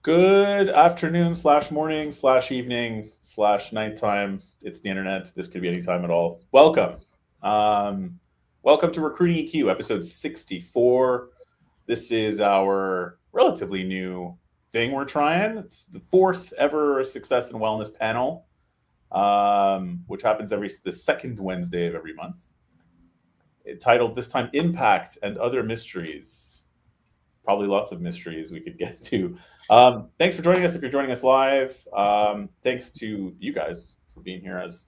Good afternoon slash morning slash evening slash nighttime. It's the internet. This could be any time at all. Welcome. Um, Welcome to Recruiting EQ, episode 64. This is our relatively new thing we're trying. It's the fourth ever Success and Wellness panel, which happens the second Wednesday of every month. Titled this time Impact and Other Mysteries. Probably lots of mysteries we could get to. Thanks for joining us. If you're joining us live, thanks to you guys for being here as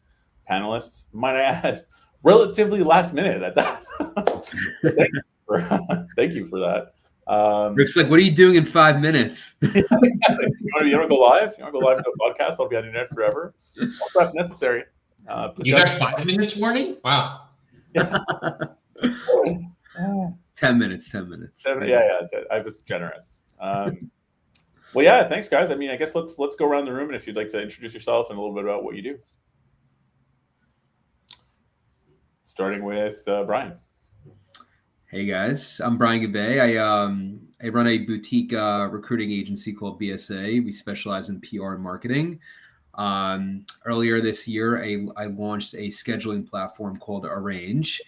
panelists. Might I add, relatively last minute at that. Thank you for that. Rick's like, what are you doing in 5 minutes? Yeah, exactly. You want to go live? You want to go live to a podcast? I'll be on the internet forever. All prep necessary. You got 5 minutes warning? Wow. Yeah. 10 minutes. Yeah. I was generous. Well, yeah. Thanks, guys. I mean, I guess let's go around the room, and if you'd like to introduce yourself and a little bit about what you do. Starting with Brian. Hey guys, I'm Brian Gabay. I run a boutique recruiting agency called BSA. We specialize in PR and marketing. Earlier this year, I launched a scheduling platform called Arrange,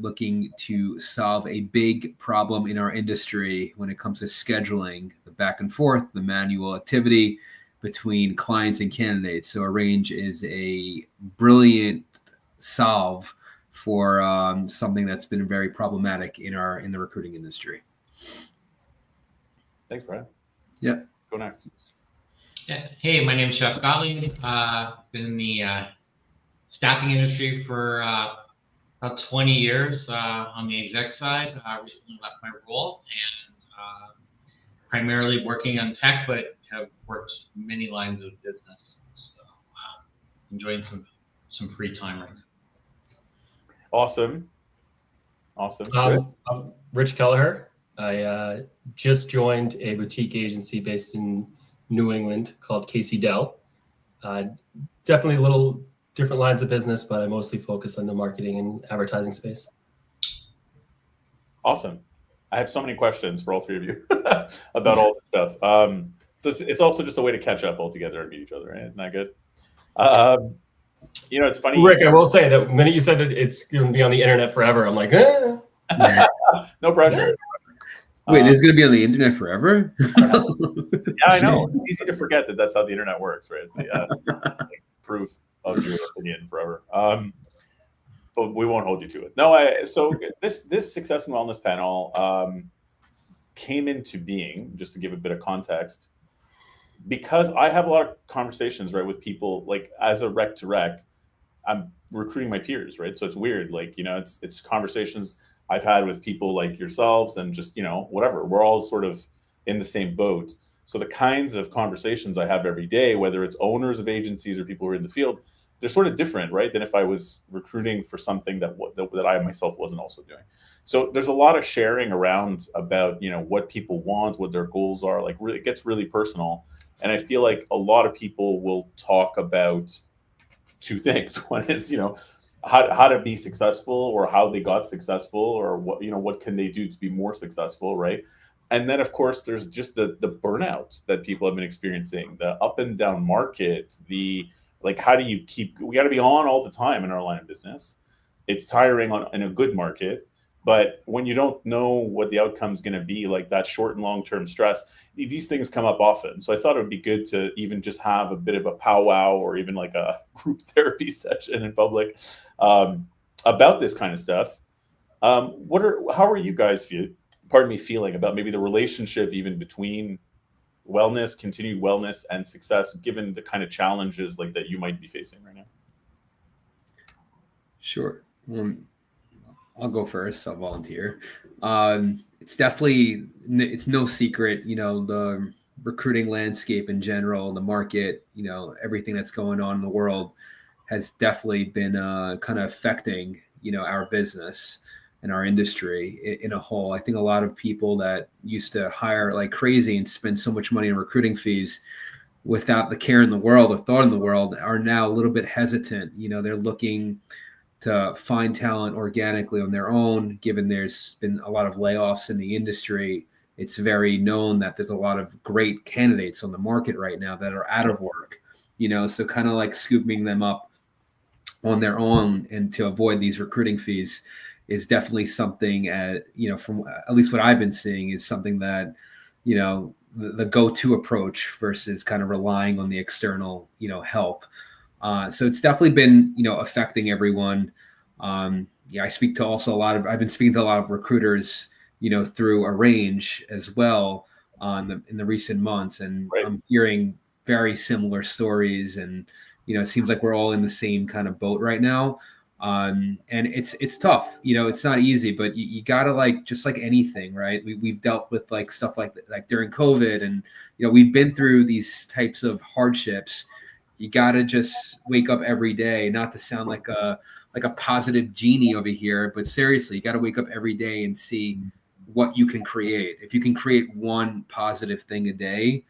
looking to solve a big problem in our industry when it comes to scheduling, the back and forth, the manual activity between clients and candidates. So Arrange is a brilliant solve for something that's been very problematic in the recruiting industry. Thanks, Brian. Yeah. Let's go next. Hey, my name is Jeff Gottlieb. Been in the staffing industry for about 20 years on the exec side. Recently left my role and primarily working on tech, but have worked many lines of business. So enjoying some free time right now. Awesome. I'm Rich Kelleher. I just joined a boutique agency based in New England called Casey Dell. Definitely a little different lines of business, but I mostly focus on the marketing and advertising space. Awesome. I have so many questions for all three of you about all this stuff. So it's also just a way to catch up all together and meet each other, right? Isn't that good? It's funny. Rick, I will say that the minute you said that it's going to be on the internet forever, I'm like, No pressure. Wait, it's going to be on the internet forever? Yeah, I know. It's easy to forget that that's how the internet works, right? It's like proof of your opinion forever. But we won't hold you to it. No, so this Success and Wellness panel came into being, just to give a bit of context, because I have a lot of conversations, right, with people, like as a rec to rec, I'm recruiting my peers, right? So it's weird, like, it's conversations I've had with people like yourselves and just, whatever. We're all sort of in the same boat. So the kinds of conversations I have every day, whether it's owners of agencies or people who are in the field, they're sort of different, right, than if I was recruiting for something that I myself wasn't also doing. So there's a lot of sharing around about, what people want, what their goals are. Like, really, it gets really personal. And I feel like a lot of people will talk about two things. One is, how to be successful, or how they got successful, or what can they do to be more successful, right? And then, of course, there's just the burnout that people have been experiencing, the up and down market, how do you we got to be on all the time in our line of business. It's tiring in a good market. But when you don't know what the outcome is going to be, like that short and long-term stress, these things come up often. So I thought it would be good to even just have a bit of a powwow, or even like a group therapy session in public about this kind of stuff. How are you guys feeling about maybe the relationship even between wellness, continued wellness, and success, given the kind of challenges like that you might be facing right now? Sure. I'll go first. I'll volunteer. It's no secret, the recruiting landscape in general, the market, everything that's going on in the world has definitely been kind of affecting, our business and our industry in a whole. I think a lot of people that used to hire like crazy and spend so much money on recruiting fees without the care in the world or thought in the world are now a little bit hesitant. They're looking to find talent organically on their own, given there's been a lot of layoffs in the industry. it's very known that there's a lot of great candidates on the market right now that are out of work, so kind of like scooping them up on their own and to avoid these recruiting fees is definitely something from at least what I've been seeing is something that, the go-to approach versus kind of relying on the external, help. So it's definitely been, affecting everyone. I speak to also I've been speaking to a lot of recruiters, through Arrange as well in the recent months. And Right. I'm hearing very similar stories. And, it seems like we're all in the same kind of boat right now. And it's tough, it's not easy, but you gotta just like anything, right? We've dealt with stuff like during COVID, and, we've been through these types of hardships. You gotta just wake up every day, not to sound like a positive genie over here, but seriously, you gotta wake up every day and see what you can create. If you can create one positive thing a day,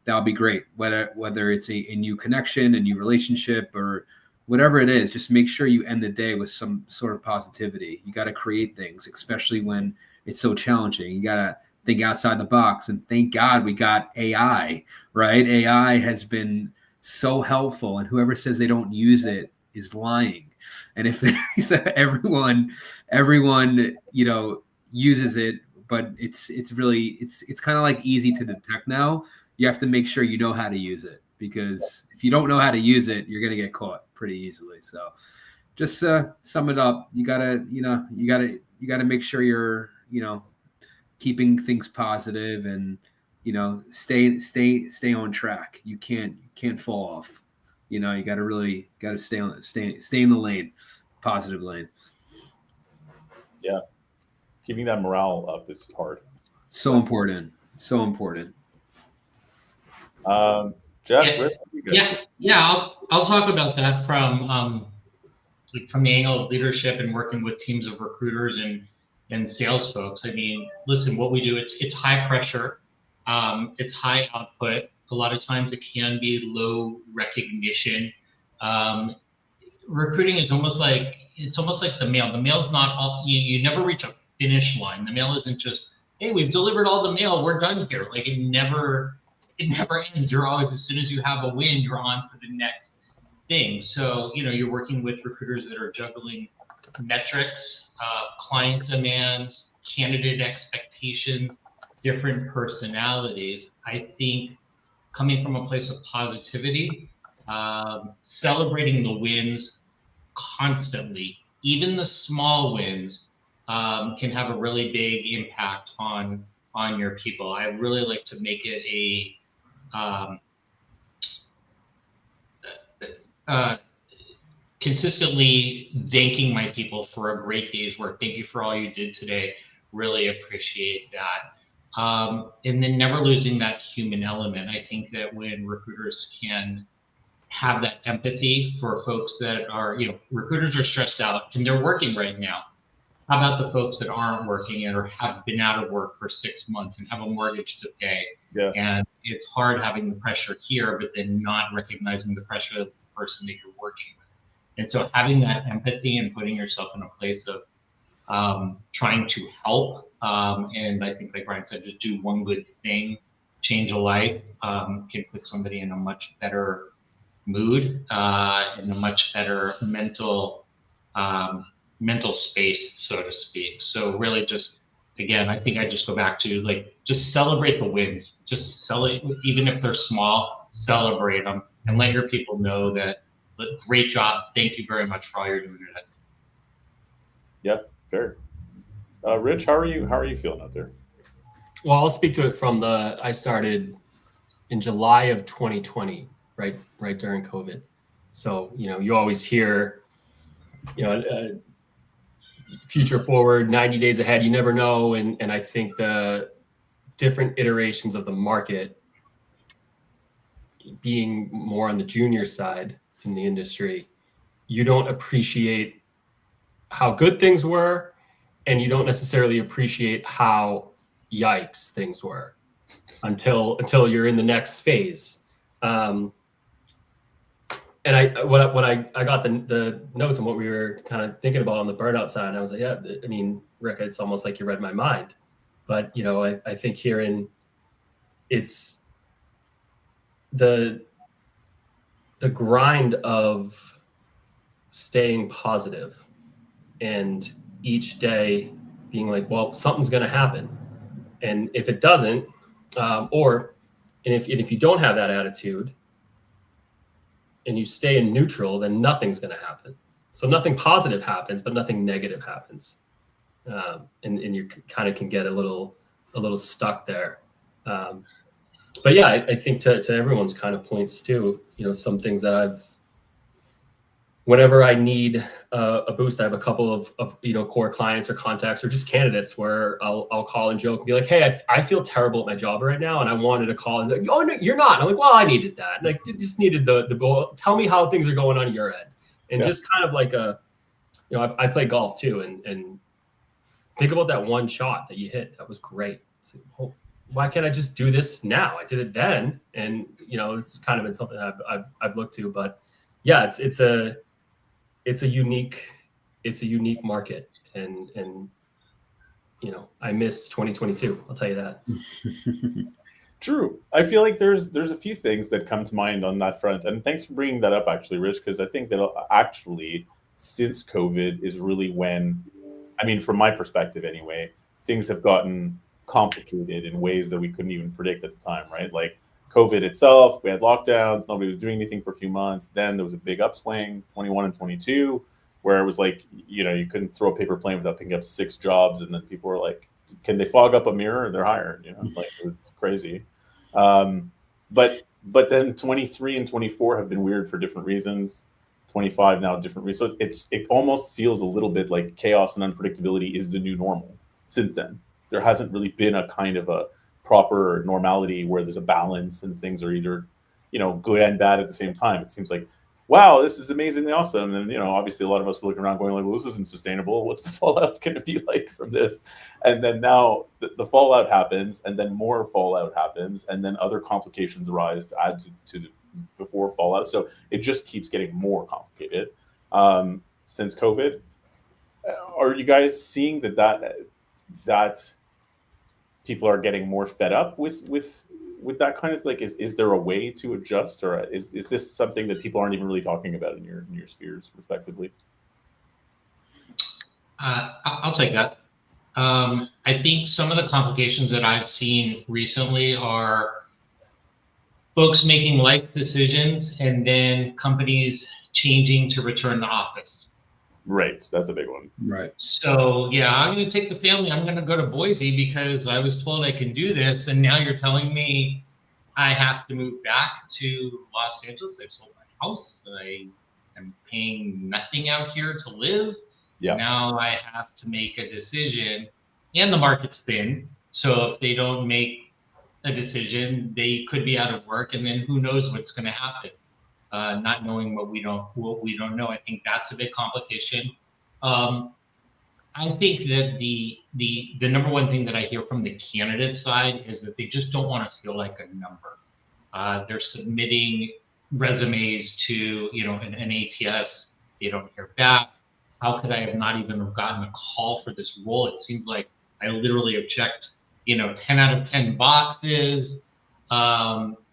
that'll be great. Whether it's a new connection, a new relationship, or whatever it is, just make sure you end the day with some sort of positivity. You got to create things, especially when it's so challenging. You got to think outside the box, and thank God we got AI, right? AI has been so helpful, and whoever says they don't use it is lying. And if everyone, uses it, but it's really, it's kind of like easy to detect now. You have to make sure you know how to use it, because if you don't know how to use it, you're going to get caught pretty easily. So just sum it up. You gotta make sure you're, keeping things positive and, stay on track. You can't fall off. You gotta stay in the lane, positive lane. Yeah. Keeping that morale up is hard. So important. So important. Jeff, Yeah. Rick, you guys? I'll talk about that from the angle of leadership and working with teams of recruiters and sales folks. I mean, listen, what we do, it's high pressure, it's high output. A lot of times it can be low recognition. Recruiting is almost like the mail. The mail's not all, you never reach a finish line. The mail isn't just, hey, we've delivered all the mail, we're done here. Like it never ends. You're always, as soon as you have a win, you're on to the next thing. So, you're working with recruiters that are juggling metrics, client demands, candidate expectations, different personalities. I think coming from a place of positivity, celebrating the wins constantly, even the small wins, can have a really big impact on your people. I really like to make it consistently thanking my people for a great day's work. Thank you for all you did today. Really appreciate that. And then never losing that human element. I think that when recruiters can have that empathy for folks that are, recruiters are stressed out and they're working right now. How about the folks that aren't working or have been out of work for 6 months and have a mortgage to pay? Yeah. And it's hard having the pressure here, but then not recognizing the pressure of the person that you're working with. And so having that empathy and putting yourself in a place of trying to help, and I think like Brian said, just do one good thing, change a life, can put somebody in a much better mood, in a much better mental space, so to speak. So really just, again, I think I just go back to just celebrate the wins, just celebrate, even if they're small, celebrate them and let your people know that, great job. Thank you very much for all you're doing today. Yeah, fair. Rich, how are you feeling out there? Well, I'll speak to it from I started in July of 2020, right during COVID. So, you always hear, future forward, 90 days ahead, you never know. And I think the different iterations of the market, being more on the junior side in the industry, you don't appreciate how good things were, and you don't necessarily appreciate how yikes things were until you're in the next phase. And I got the notes on what we were kind of thinking about on the burnout side, and I was like, yeah, I mean, Rick, it's almost like you read my mind. But, I think it's the grind of staying positive and each day being like, well, something's going to happen. And if it doesn't, if you don't have that attitude and you stay in neutral, then nothing's going to happen. So nothing positive happens, but nothing negative happens. And you kind of can get a little stuck there. But yeah, I think to everyone's kind of points too, some things that whenever I need a boost, I have a couple of core clients or contacts or just candidates where I'll call and joke and be like, hey, I feel terrible at my job right now, and I wanted to call and like, oh no, you're not. And I'm like, well, I needed that. And I just needed the tell me how things are going on your end, and just kind of like I play golf too, and think about that one shot that you hit. That was great. So, why can't I just do this now? I did it then, and it's kind of been something I've looked to. But yeah, it's a unique market, and I miss 2022. I'll tell you that. True. I feel like there's a few things that come to mind on that front, and thanks for bringing that up, actually, Rich, because I think that actually since COVID is really when, I mean, from my perspective anyway, things have gotten complicated in ways that we couldn't even predict at the time, right? Like COVID itself, we had lockdowns, nobody was doing anything for a few months. Then there was a big upswing, 21 and 22, where it was like, you couldn't throw a paper plane without picking up 6 jobs. And then people were like, can they fog up a mirror? They're hired, like it was crazy. But then 23 and 24 have been weird for different reasons. 25 now, different reasons. So it almost feels a little bit like chaos and unpredictability is the new normal since then. There hasn't really been a kind of a proper normality where there's a balance and things are either, good and bad at the same time. It seems like, wow, this is amazingly awesome. And, obviously a lot of us were looking around going like, well, this isn't sustainable. What's the fallout going to be like from this? And then now the fallout happens, and then more fallout happens, and then other complications arise to add to the before fallout. So it just keeps getting more complicated since COVID. Are you guys seeing that people are getting more fed up with that kind of like, is there a way to adjust, or is this something that people aren't even really talking about in your spheres respectively? I'll take that. I think some of the complications that I've seen recently are folks making life decisions and then companies changing to return to office. Right, that's a big one. Right. So yeah, I'm going to take the family. I'm going to go to Boise because I was told I can do this, and now you're telling me I have to move back to Los Angeles. I've sold my house. I am paying nothing out here to live. Yeah. Now I have to make a decision, and the market's thin. So if they don't make a decision, they could be out of work, and then who knows what's going to happen. Not knowing what we don't know, I think that's a big complication. I think that the number one thing that I hear from the candidate side is that they just don't want to feel like a number. They're submitting resumes to an ATS. They don't hear back. How could I have not even gotten a call for this role? It seems like I literally have checked 10 out of 10 boxes.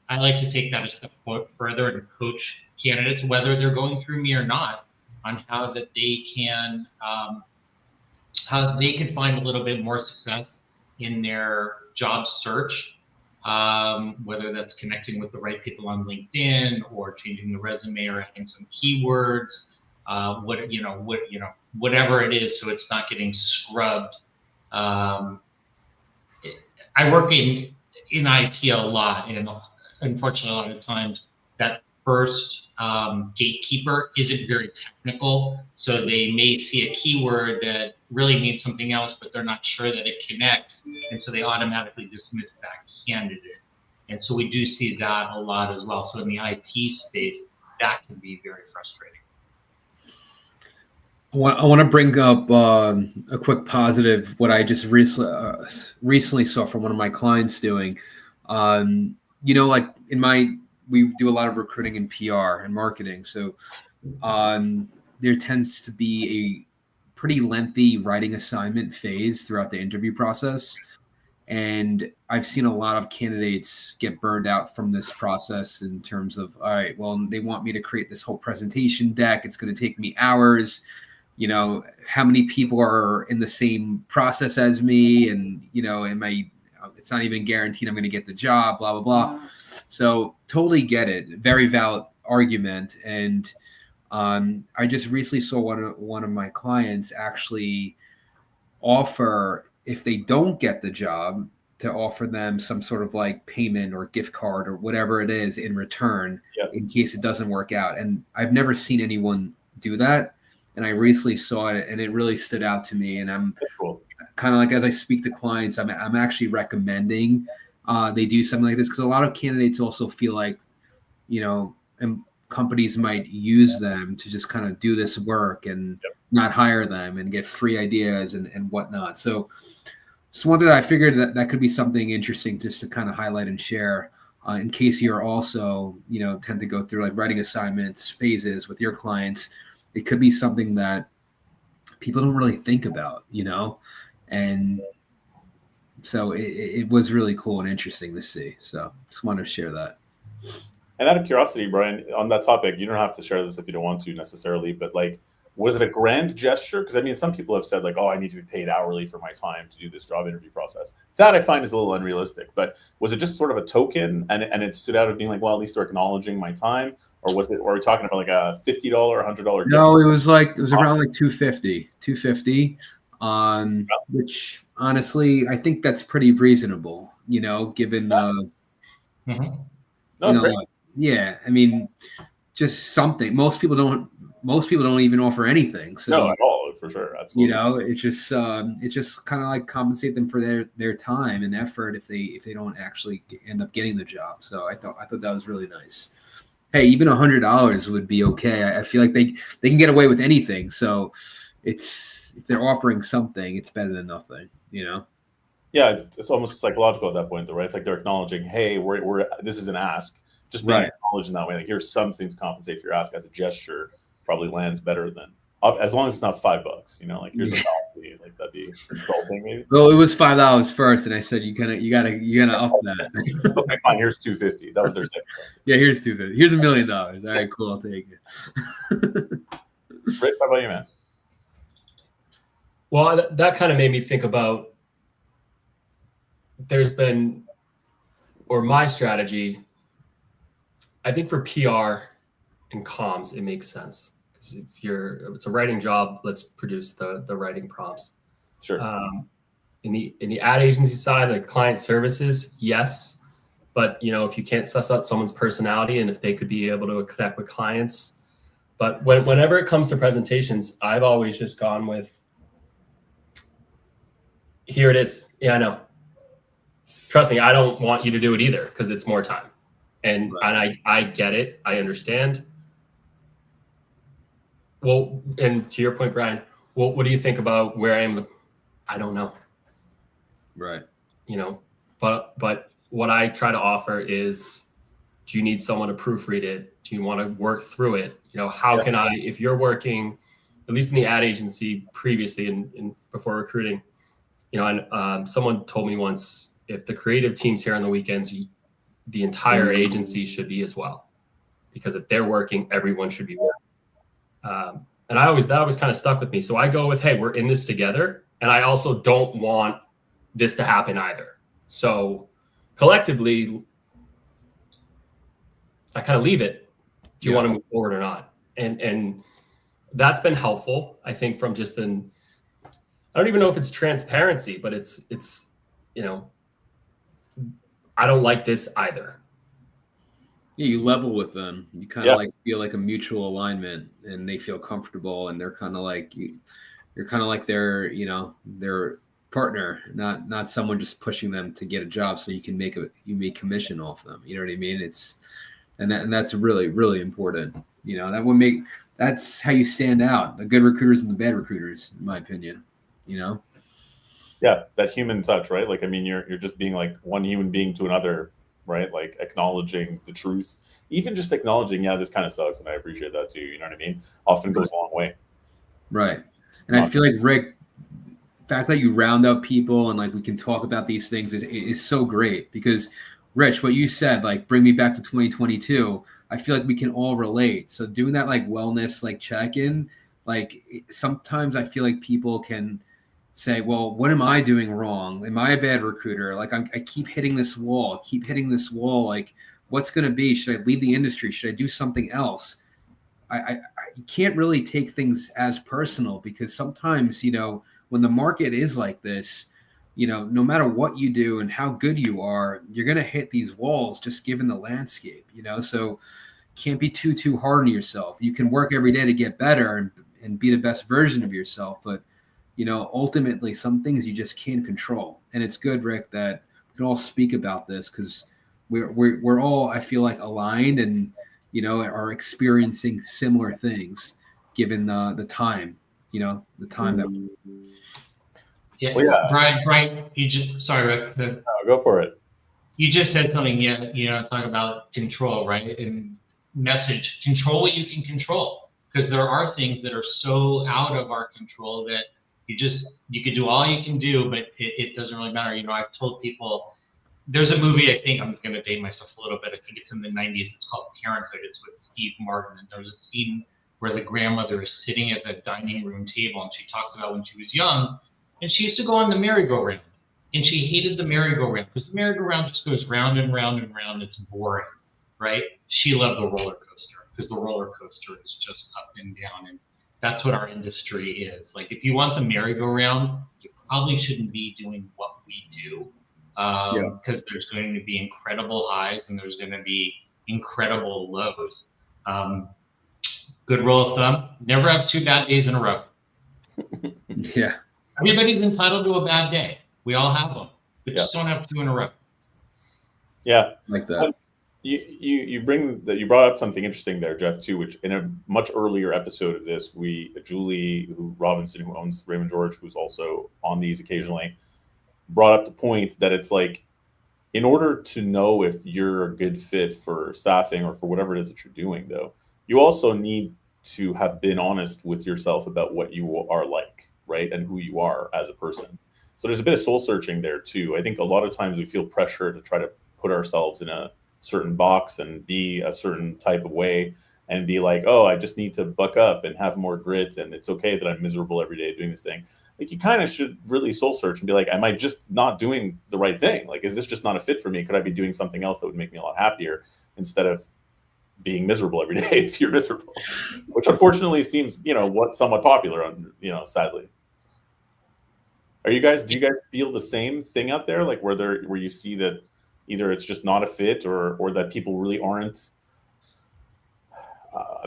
I like to take that a step further and coach candidates, whether they're going through me or not, on how that they can find a little bit more success in their job search, whether that's connecting with the right people on LinkedIn or changing the resume or adding some keywords, whatever it is, so it's not getting scrubbed. I work in IT a lot, and unfortunately, a lot of times that first gatekeeper isn't very technical. So they may see a keyword that really means something else, but they're not sure that it connects. And so they automatically dismiss that candidate. And so we do see that a lot as well. So in the IT space, that can be very frustrating. I want to bring up a quick positive, what I just recently saw from one of my clients doing. Like we do a lot of recruiting in PR and marketing. So there tends to be a pretty lengthy writing assignment phase throughout the interview process. And I've seen a lot of candidates get burned out from this process in terms of, all right, well, they want me to create this whole presentation deck. It's going to take me hours. You know, how many people are in the same process as me? And, you know, it's not even guaranteed I'm going to get the job, blah, blah, blah. So totally get it. Very valid argument. And I just recently saw one of my clients actually offer, if they don't get the job, to offer them some sort of like payment or gift card or whatever it is in return in case it doesn't work out. And I've never seen anyone do that. And I recently saw it and it really stood out to me. And I'm kind of like, as I speak to clients, I'm actually recommending they do something like this, because a lot of candidates also feel like, you know, and companies might use them to just kind of do this work and not hire them and get free ideas and whatnot. So one that I figured that could be something interesting just to kind of highlight and share in case you're also, you know, tend to go through like writing assignments phases with your clients. It could be something that people don't really think about, you know, and so it was really cool and interesting to see. So just wanted to share that. And out of curiosity, Brian, on that topic, you don't have to share this if you don't want to necessarily, but like, was it a grand gesture? Because I mean, some people have said like, oh, I need to be paid hourly for my time to do this job interview process. That I find is a little unrealistic, but was it just sort of a token and it stood out as being like, well, at least they're acknowledging my time? Or was it, or are we talking about like a $50, $100? No, it was around like $250, which honestly, I think that's pretty reasonable, you know, given No, it's great. Yeah, I mean, just something. Most people don't even offer anything. So no, at all, for sure. Absolutely. You know, it just kind of like compensate them for their time and effort if they don't actually end up getting the job. So I thought that was really nice. Hey, even $100 would be okay. I feel like they can get away with anything. So if they're offering something, it's better than nothing, you know? Yeah, it's almost psychological at that point, though, right? It's like they're acknowledging, hey, we're this is an ask. Just being acknowledged in that way, like here's something to compensate for your ask as a gesture, probably lands better than, as long as it's not $5, you know, like here's a coffee, like that'd be insulting maybe. Well, it was $5 first, and I said you gotta up that. Okay, fine. Here's $250. That was their second. Yeah, here's $250. Here's $1 million. All right, cool. I'll take it. Rick, how about you, man? Well, that kind of made me think about. There's been, or my strategy. I think for PR and comms, it makes sense. Because if it's a writing job, let's produce the writing prompts. Sure. In the ad agency side, like client services, yes. But you know, if you can't suss out someone's personality and if they could be able to connect with clients, but whenever it comes to presentations, I've always just gone with, here it is. Yeah, I know. Trust me, I don't want you to do it either because it's more time. And I get it. I understand. Well, and to your point, Brian, what do you think about where I am? I don't know. Right. You know, but what I try to offer is, do you need someone to proofread it? Do you want to work through it? You know, how can I, if you're working, at least in the ad agency previously and before recruiting, you know, and someone told me once, if the creative team's here on the weekends, the entire agency should be as well, because if they're working, everyone should be working. And that always kind of stuck with me. So I go with, hey, we're in this together. And I also don't want this to happen either. So collectively, I kind of leave it. Do you want to move forward or not? And that's been helpful, I think, from just I don't even know if it's transparency, but it's, you know, I don't like this either. Yeah, you level with them. You kind of like feel like a mutual alignment, and they feel comfortable, and they're kind of like you're kind of like their, you know, their partner, not someone just pushing them to get a job so you can make commission off them. You know what I mean? And that's really, really important. You know, that's how you stand out. The good recruiters and the bad recruiters, in my opinion. You know. Yeah, that human touch, right? Like, I mean, you're just being like one human being to another, right? Like acknowledging the truth, even just acknowledging, yeah, this kind of sucks, and I appreciate that too. You know what I mean? Often goes a long way. Right. And I feel like Rick, fact that you round up people and like we can talk about these things is so great, because Rich, what you said, like bring me back to 2022. I feel like we can all relate. So doing that like wellness like check-in, like sometimes I feel like people can say, well, what am I doing wrong? Am I a bad recruiter? Like I keep hitting this wall, Like what's going to be? Should I leave the industry? Should I do something else? I can't really take things as personal, because sometimes, you know, when the market is like this, you know, no matter what you do and how good you are, you're going to hit these walls just given the landscape, you know, so can't be too hard on yourself. You can work every day to get better and be the best version of yourself. But, you know, ultimately some things you just can't control. And it's good, Rick, that we can all speak about this, because we're all, I feel like, aligned and, you know, are experiencing similar things given the time, you know, the time that. Yeah, Well, yeah. Brian, you just, sorry, Rick, Go for it. you just said something, talk about control, right? And control what you can control, because there are things that are so out of our control that you could do all you can do, but it doesn't really matter. You know, I've told people, there's a movie, I think I'm going to date myself a little bit. I think it's in the 90s. It's called Parenthood. It's with Steve Martin. And there's a scene where the grandmother is sitting at the dining room table, and she talks about when she was young, and she used to go on the merry-go-round. And she hated the merry-go-round because the merry-go-round just goes round and round and round. It's boring, right? She loved the roller coaster because the roller coaster is just up and down. And that's what our industry is. Like, if you want the merry-go-round, you probably shouldn't be doing what we do. Because there's going to be incredible highs and there's going to be incredible lows. Good rule of thumb: never have 2 bad days in a row. Yeah. Everybody's entitled to a bad day. We all have them, but just don't have 2 in a row. Yeah, like that. You brought up something interesting there, Jeff, too, which in a much earlier episode of this, Julie Robinson, who owns Raymond George, who's also on these occasionally, brought up the point that it's like, in order to know if you're a good fit for staffing or for whatever it is that you're doing, though, you also need to have been honest with yourself about what you are like, right? And who you are as a person. So there's a bit of soul searching there too. I think a lot of times we feel pressure to try to put ourselves in a certain box and be a certain type of way and be like, oh, I just need to buck up and have more grit, and it's okay that I'm miserable every day doing this thing. Like, you kind of should really soul search and be like, am I just not doing the right thing? Like, is this just not a fit for me? Could I be doing something else that would make me a lot happier instead of being miserable every day if you're miserable? Which unfortunately seems, somewhat popular, sadly. Do you guys feel the same thing out there? Like, where you see that either it's just not a fit or that people really aren't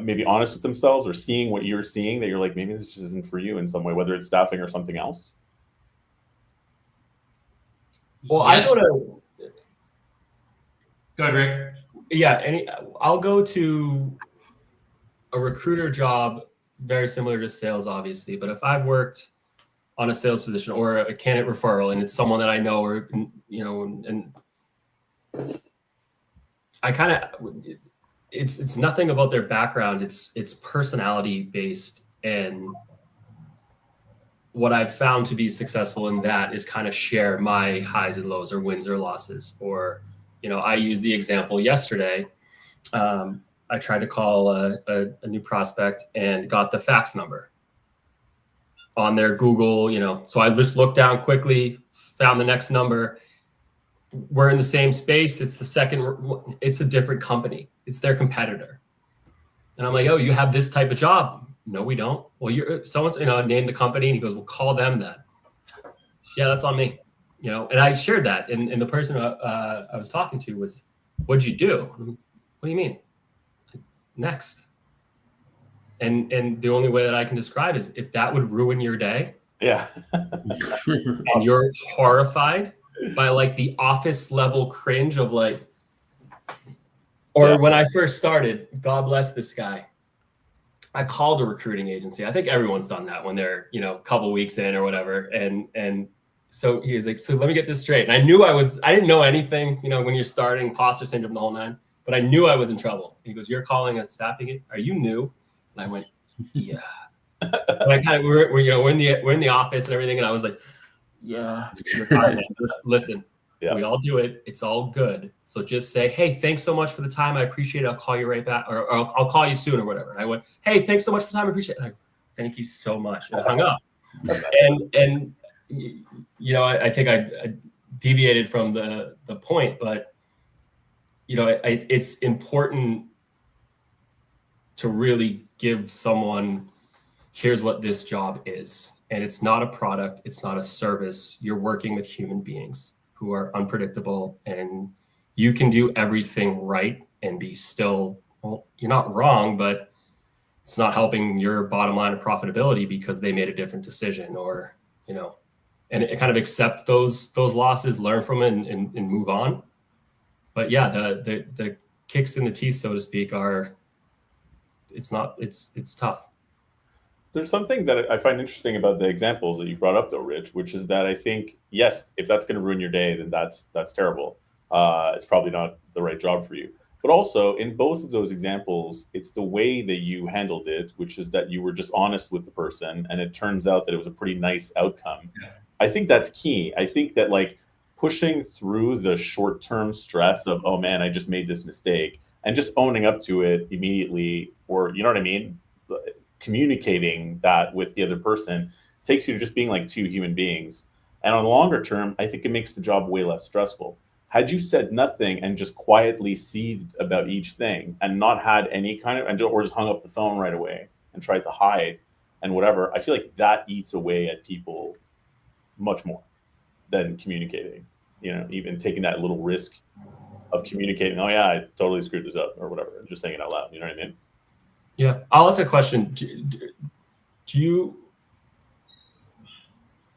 maybe honest with themselves, or seeing what you're seeing, that you're like, maybe this just isn't for you in some way, whether it's staffing or something else? Well, Yes. Go ahead, Rick. Yeah, I'll go to a recruiter job very similar to sales, obviously. But if I've worked on a sales position or a candidate referral, and it's someone that I know, or and I kind of, it's nothing about their background. It's personality based, and what I've found to be successful in that is kind of share my highs and lows, or wins or losses. Or, I used the example yesterday. I tried to call a new prospect and got the fax number on their Google, so I just looked down quickly, found the next number. We're in the same space. It's a different company. It's their competitor. And I'm like, oh, you have this type of job? No, we don't. Well, someone's, name the company, and he goes, well, call them then. Yeah, that's on me. And I shared that. And the person I was talking to was, what'd you do? What do you mean? Next. And the only way that I can describe is, if that would ruin your day. Yeah. And you're horrified by like the office level cringe of like, or when I first started, God bless this guy, I called a recruiting agency. I think everyone's done that when they're, a couple weeks in or whatever. And so he was like, so let me get this straight. And I didn't know anything, when you're starting, imposter syndrome, the whole nine, but I knew I was in trouble. He goes, you're calling a staffing, are you new? And I went, yeah. And I kind of we're in the office and everything, and I was like, yeah, just, all right, man, listen. Yeah. We all do it. It's all good. So just say, hey, thanks so much for the time. I appreciate it. I'll call you right back, or I'll call you soon or whatever. And I went, hey, thanks so much for the time. I appreciate it. And thank you so much. And I hung up. And I think I deviated from the point, but it's important to really give someone, here's what this job is. And it's not a product. It's not a service. You're working with human beings who are unpredictable, and you can do everything right and be still, well, you're not wrong, but it's not helping your bottom line of profitability because they made a different decision, or, and it kind of accept those losses, learn from it, and move on. But yeah, the kicks in the teeth, so to speak, it's tough. There's something that I find interesting about the examples that you brought up, though, Rich, which is that I think, yes, if that's going to ruin your day, then that's terrible. It's probably not the right job for you. But also, in both of those examples, it's the way that you handled it, which is that you were just honest with the person, and it turns out that it was a pretty nice outcome. Yeah. I think that's key. I think that, like, pushing through the short-term stress of, oh man, I just made this mistake, and just owning up to it immediately, or, you know what I mean? Communicating that with the other person takes you to just being like two human beings. And on the longer term, I think it makes the job way less stressful. Had you said nothing and just quietly seethed about each thing and not had any kind of, or just hung up the phone right away and tried to hide and whatever, I feel like that eats away at people much more than communicating, even taking that little risk of communicating, oh yeah, I totally screwed this up or whatever, and just saying it out loud, you know what I mean? Yeah, I'll ask a question. Do you,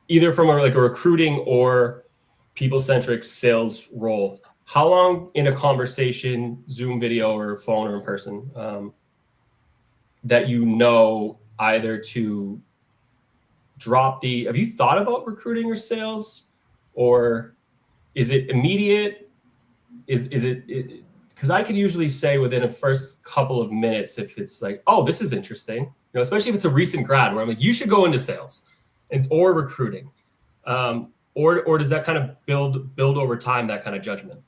either from a recruiting or people-centric sales role, how long in a conversation, Zoom video or phone or in person, that either to drop have you thought about recruiting or sales, or is it immediate? Is it because I can usually say within the first couple of minutes if it's like, oh, this is interesting, especially if it's a recent grad where I'm like, you should go into sales or recruiting, or does that kind of build over time, that kind of judgment?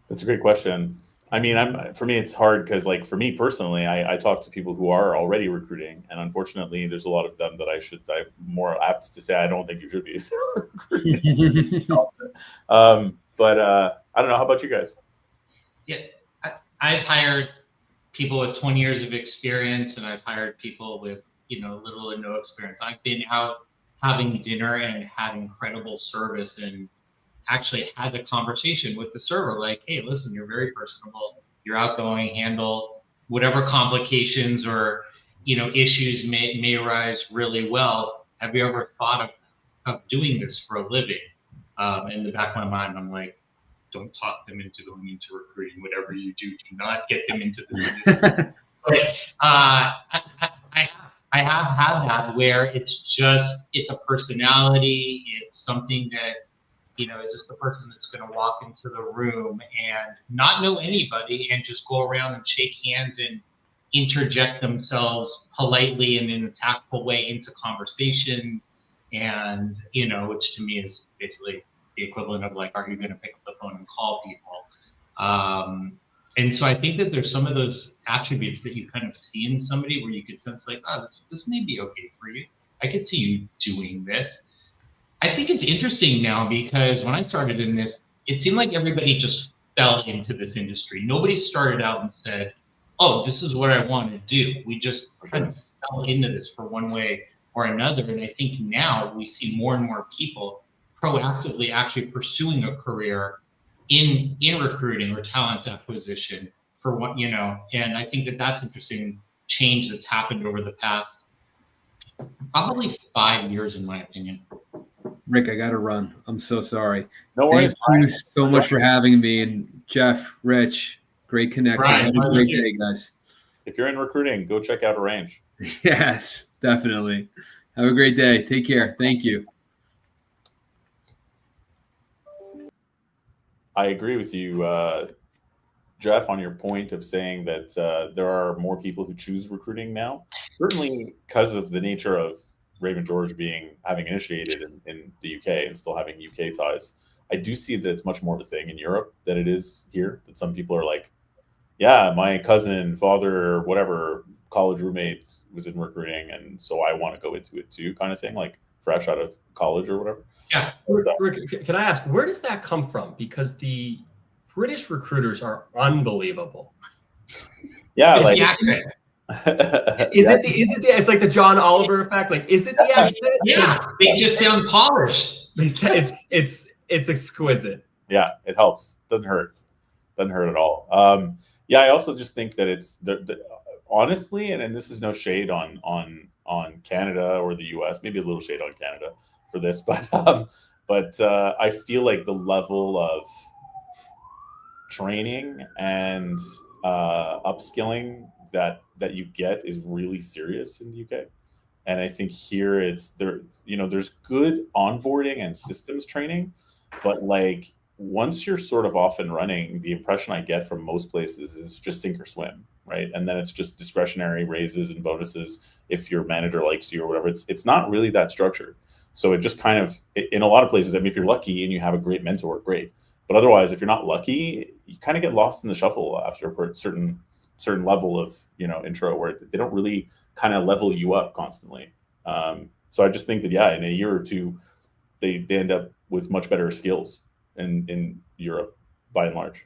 That's a great question. I mean, for me, it's hard because, like, for me personally, I talk to people who are already recruiting, and unfortunately, there's a lot of them that I'm more apt to say I don't think you should be recruiting. But I don't know. How about you guys? Yeah, I've hired people with 20 years of experience, and I've hired people with little or no experience. I've been out having dinner and had incredible service, and actually had a conversation with the server, like, hey, listen, you're very personable, you're outgoing, handle whatever complications or issues may arise really well. Have you ever thought of doing this for a living? In the back of my mind, I'm like, don't talk them into going into recruiting. Whatever you do not get them into this position. But I have had that where it's a personality, it's something that is just the person that's going to walk into the room and not know anybody and just go around and shake hands and interject themselves politely and in a tactful way into conversations. And, which to me is basically the equivalent of like, are you going to pick up the phone and call people? And so I think that there's some of those attributes that you kind of see in somebody where you could sense like, oh, this may be okay for you. I could see you doing this. I think it's interesting now because when I started in this, it seemed like everybody just fell into this industry. Nobody started out and said, oh, this is what I want to do. We just kind of fell into this for one way or another. And I think now we see more and more people proactively actually pursuing a career in recruiting or talent acquisition for what, and I think that that's interesting change that's happened over the past probably 5 years, in my opinion. Rick, I got to run. I'm so sorry. No worries. Thank you so much for having me. And Jeff, Rich, great connecting. Have a great day, guys. If you're in recruiting, go check out Arrange. Yes, definitely. Have a great day. Take care. Thank you. I agree with you, Jeff, on your point of saying that there are more people who choose recruiting now, certainly because of the nature of Raymond George having initiated in the UK and still having UK ties. I do see that it's much more of a thing in Europe than it is here. That some people are like, yeah, my cousin, father, whatever, college roommate was in recruiting, and so I want to go into it too, kind of thing, like fresh out of college or whatever. Yeah. Can I ask, where does that come from? Because the British recruiters are unbelievable. Yeah, It's like the accent. Is it the it's like the John Oliver effect? Like, is it the accent? Yeah, they just sound polished. It's exquisite. Yeah, it helps. Doesn't hurt at all. Yeah, I also just think that it's honestly, and this is no shade on Canada or the US, maybe a little shade on Canada for this, but I feel like the level of training and upskilling that you get is really serious in the UK. And I think here there's good onboarding and systems training, but like once you're sort of off and running, the impression I get from most places is just sink or swim, right? And then it's just discretionary raises and bonuses if your manager likes you or whatever. It's not really that structured. So it just kind of, in a lot of places, I mean, if you're lucky and you have a great mentor, great. But otherwise, if you're not lucky, you kind of get lost in the shuffle after a certain level of intro, where they don't really kind of level you up constantly. So I just think that in a year or two, they end up with much better skills in Europe by and large.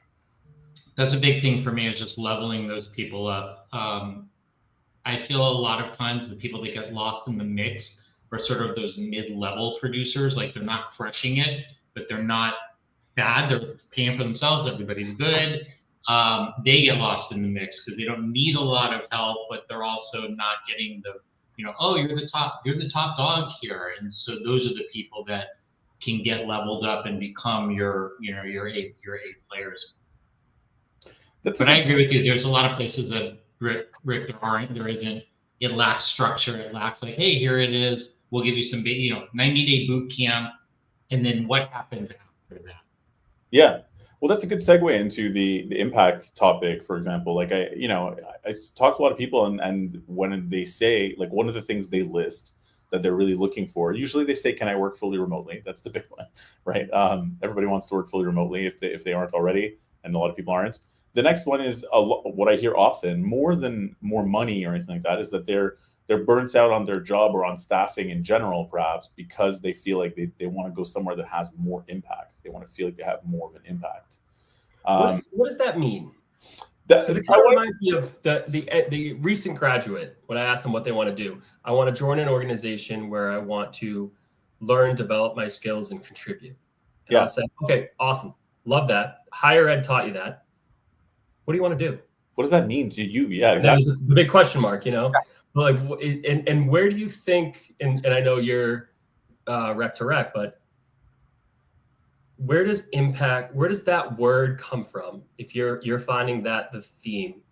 That's a big thing for me, is just leveling those people up. I feel a lot of times the people that get lost in the mix are sort of those mid-level producers. Like, they're not crushing it, but they're not bad. They're paying for themselves. Everybody's good. They get lost in the mix because they don't need a lot of help, but they're also not getting the, oh, you're the top dog here. And so those are the people that can get leveled up and become your A players. But I agree with you. There's a lot of places that there isn't. It lacks structure. It lacks like, hey, here it is. We'll give you some 90-day boot camp, and then what happens after that? Yeah. Well, that's a good segue into the impact topic, for example. Like I talked to a lot of people, and when they say, like, one of the things they list that they're really looking for, usually they say, can I work fully remotely? That's the big one, right? Everybody wants to work fully remotely if they aren't already, and a lot of people aren't. The next one is what I hear often, more than more money or anything like that, is that they're burnt out on their job or on staffing in general, perhaps because they feel like they want to go somewhere that has more impact. They want to feel like they have more of an impact. What does that mean? Because it kind of reminds me of the recent graduate. When I asked them what they want to do, I want to join an organization where I want to learn, develop my skills, and contribute. And I said, okay, awesome, love that. Higher ed taught you that. What do you want to do? What does that mean to you? Yeah, exactly. That was the big question mark, Like, and where do you think? And I know you're rep to rec, but where does that word come from? If you're finding that the theme,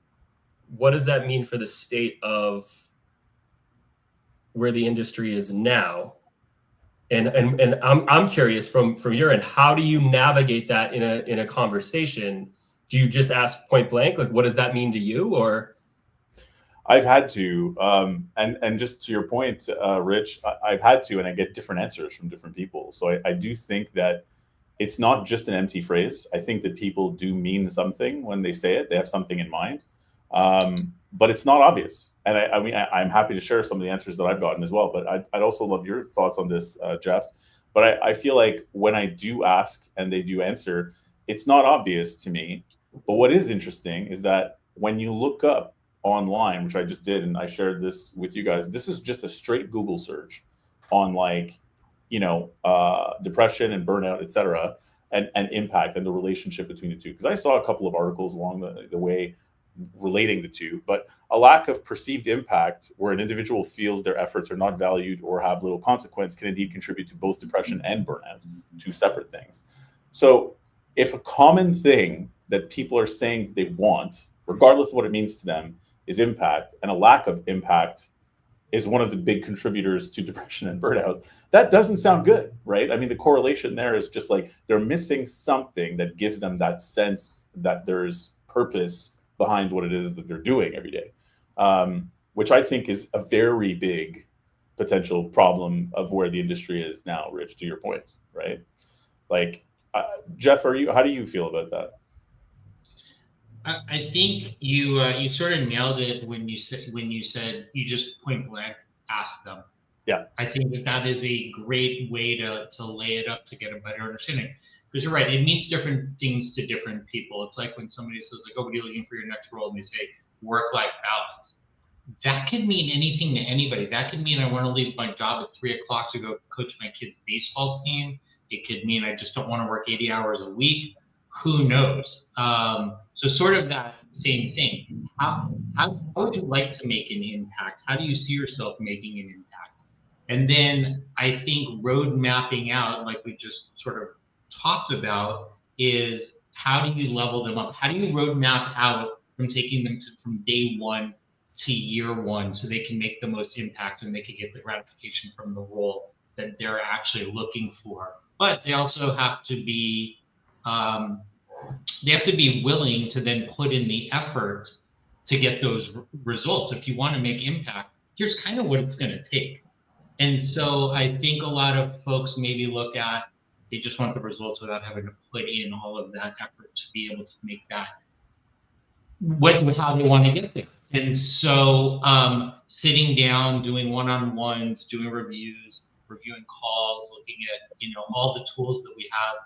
what does that mean for the state of where the industry is now? And I'm curious from your end, how do you navigate that in a conversation? Do you just ask point blank, like, what does that mean to you? Or I've had to, and just to your point, Rich, I've had to, and I get different answers from different people. So I do think that it's not just an empty phrase. I think that people do mean something when they say it. They have something in mind, but it's not obvious. And I'm happy to share some of the answers that I've gotten as well. But I'd also love your thoughts on this, Jeff. But I feel like when I do ask and they do answer, it's not obvious to me. But what is interesting is that when you look up online, which I just did, and I shared this with you guys, this is just a straight Google search on depression and burnout, et cetera, and impact and the relationship between the two. Because I saw a couple of articles along the way relating the two, but a lack of perceived impact where an individual feels their efforts are not valued or have little consequence can indeed contribute to both depression and burnout, two separate things. So if a common thing that people are saying they want, regardless of what it means to them, is impact, and a lack of impact is one of the big contributors to depression and burnout, that doesn't sound good, right? I mean, the correlation there is just like they're missing something that gives them that sense that there's purpose behind what it is that they're doing every day, which I think is a very big potential problem of where the industry is now, Rich, to your point, right? Like, Jeff, how do you feel about that? I think you sort of nailed it when you said you just point blank ask them. Yeah. I think that is a great way to lay it up to get a better understanding. Because you're right, it means different things to different people. It's like when somebody says like, "Oh, what are you looking for your next role?" and they say work-life balance. That could mean anything to anybody. That could mean I want to leave my job at 3:00 to go coach my kids' baseball team. It could mean I just don't want to work 80 hours a week. Who knows? So sort of that same thing. How would you like to make an impact? How do you see yourself making an impact? And then I think road mapping out, like we just sort of talked about, is how do you level them up? How do you road map out from taking them from day one to year one so they can make the most impact and they can get the gratification from the role that they're actually looking for? But they also have to be willing to then put in the effort to get those results. If you want to make impact, here's kind of what it's going to take. And so I think a lot of folks maybe look at, they just want the results without having to put in all of that effort to be able to make that how they want to get there. And so sitting down, doing one-on-ones, doing reviews, reviewing calls, looking at all the tools that we have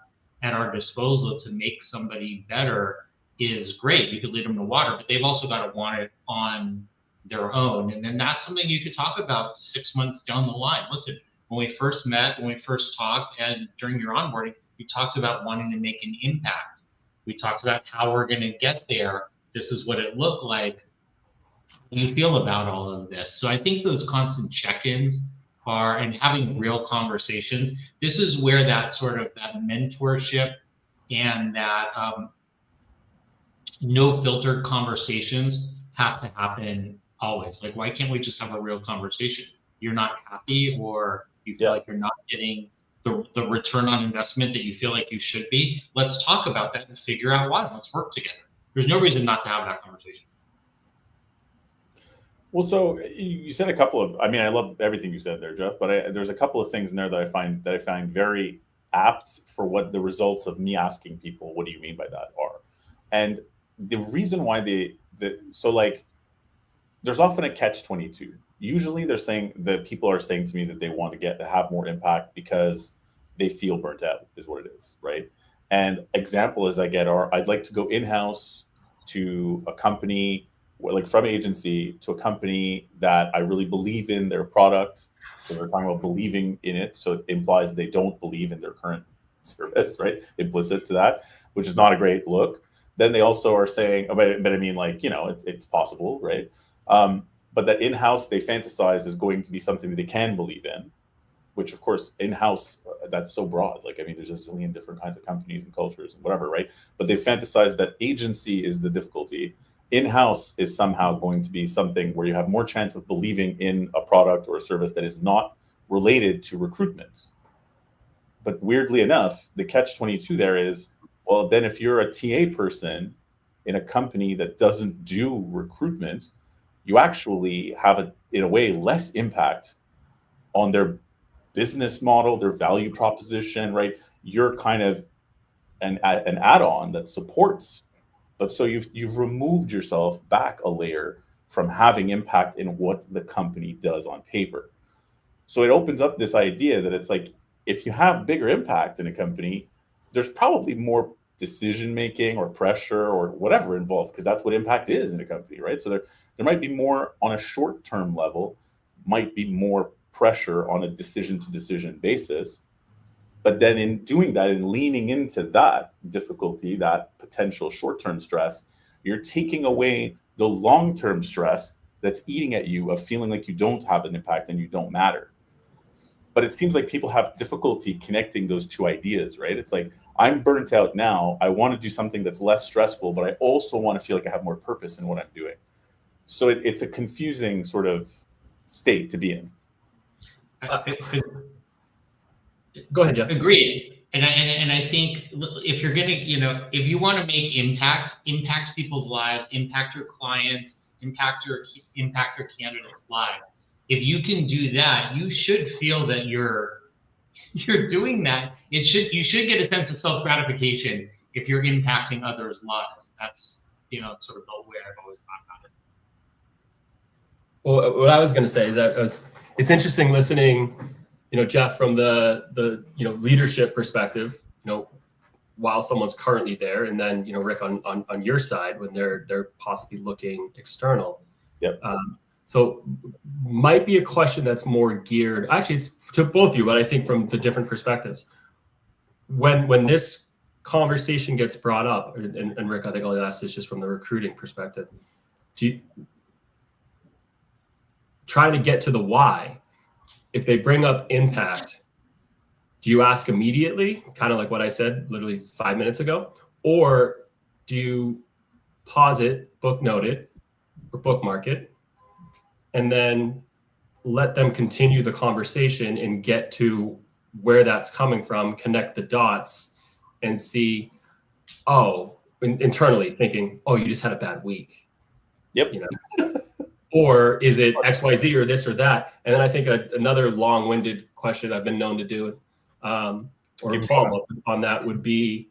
at our disposal to make somebody better is great. You could lead them to water, but they've also got to want it on their own. And then that's something you could talk about 6 months down the line. Listen, when we first met, when we first talked, and during your onboarding, we talked about wanting to make an impact. We talked about how we're going to get there. This is what it looked like. How do you feel about all of this? So I think those constant check-ins and having real conversations. This is where that sort of that mentorship and that no filtered conversations have to happen always. Like, why can't we just have a real conversation? You're not happy, or you feel like you're not getting the return on investment that you feel like you should be. Let's talk about that and figure out why. Let's work together. There's no reason not to have that conversation. Well, so you said a couple of, I mean, I love everything you said there, Jeff, but there's a couple of things in there that I find very apt for what the results of me asking people, what do you mean by that, are. And the reason why so like, there's often a catch-22. Usually they're saying that people are saying to me that they want to have more impact because they feel burnt out, is what it is, right? And example is I'd like to go in-house to a company, like from agency to a company that I really believe in their product. So they're talking about believing in it. So it implies they don't believe in their current service, right? Implicit to that, which is not a great look. Then they also are saying, but I mean, like, it's possible, right? But that in-house they fantasize is going to be something that they can believe in, which of course in-house, that's so broad. Like, I mean, there's a zillion different kinds of companies and cultures and whatever, right? But they fantasize that agency is the difficulty. In-house is somehow going to be something where you have more chance of believing in a product or a service that is not related to recruitment. But weirdly enough, the catch-22 there is, well, then if you're a TA person in a company that doesn't do recruitment, you actually have, in a way, less impact on their business model, their value proposition, right? You're kind of an add-on that supports. But so you've removed yourself back a layer from having impact in what the company does on paper. So it opens up this idea that it's like, if you have bigger impact in a company, there's probably more decision-making or pressure or whatever involved, because that's what impact is in a company, right? So there might be more on a short-term level, might be more pressure on a decision-to-decision basis. But then in doing that and leaning into that difficulty, that potential short-term stress, you're taking away the long-term stress that's eating at you of feeling like you don't have an impact and you don't matter. But it seems like people have difficulty connecting those two ideas, right? It's like, I'm burnt out now. I want to do something that's less stressful, but I also want to feel like I have more purpose in what I'm doing. So it's a confusing sort of state to be in. Go ahead, Jeff. Agreed. And I think if you're gonna, if you want to make impact people's lives, impact your clients, impact your candidates' lives, if you can do that, you should feel that you're doing that. You should get a sense of self-gratification if you're impacting others' lives. That's sort of the way I've always thought about it. Well, what I was going to say is that it's interesting listening, Jeff, from the leadership perspective, while someone's currently there, and then Rick on your side when they're possibly looking external. Yep. So might be a question that's more geared, actually it's to both of you, but I think from the different perspectives. When this conversation gets brought up, and Rick, I think I'll ask this just from the recruiting perspective, trying to get to the why, if they bring up impact, do you ask immediately, kind of like what I said literally 5 minutes ago, or do you pause it, booknote it, or bookmark it, and then let them continue the conversation and get to where that's coming from, connect the dots, and see, internally thinking, you just had a bad week. Yep. Or is it XYZ or this or that? And then I think another long-winded question I've been known to do, or follow up on that, would be,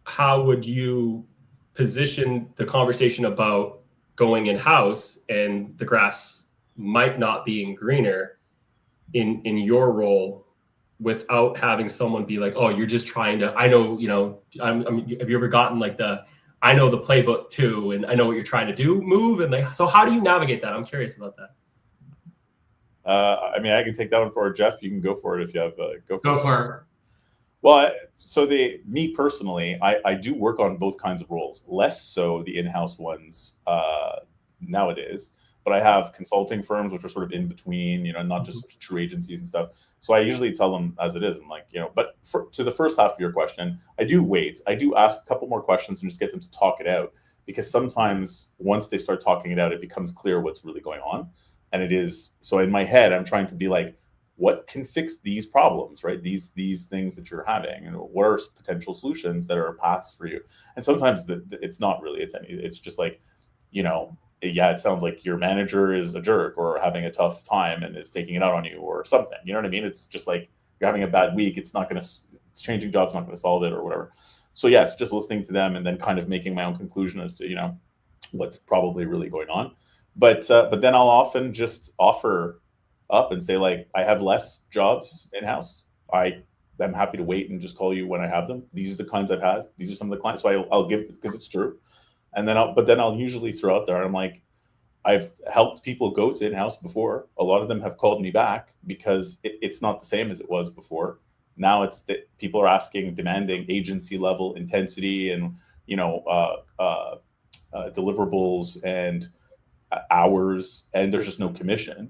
how would you position the conversation about going in-house and the grass might not being greener in your role, without having someone be like, you're just trying to, I know, have you ever gotten like I know the playbook too, and I know what you're trying to do, move, and so how do you navigate that? I'm curious about that. I mean, I can take that one for Jeff. You can go for it if you have go for it. Well, so me personally, I do work on both kinds of roles, less so the in-house ones nowadays. But I have consulting firms which are sort of in between, not just true agencies and stuff. So I usually tell them as it is. I'm like, but to the first half of your question, I do wait. I do ask a couple more questions and just get them to talk it out, because sometimes once they start talking it out, it becomes clear what's really going on. And it is, so in my head, I'm trying to be like, what can fix these problems, right? These things that you're having, and what are potential solutions that are paths for you? And sometimes it's not really, it's just like, it sounds like your manager is a jerk or having a tough time and is taking it out on you or something. You know what I mean? It's just like you're having a bad week. It's not going to, changing jobs not going to solve it or whatever. So yes, just listening to them and then kind of making my own conclusion as to, what's probably really going on. But then I'll often just offer up and say, like, I have less jobs in-house. I'm happy to wait and just call you when I have them. These are the kinds I've had. These are some of the clients. So I'll give, because it's true. And then I'll usually throw out there, I'm like, I've helped people go to in-house before. A lot of them have called me back because it's not the same as it was before. Now it's that people are demanding agency level intensity and, deliverables and hours, and there's just no commission.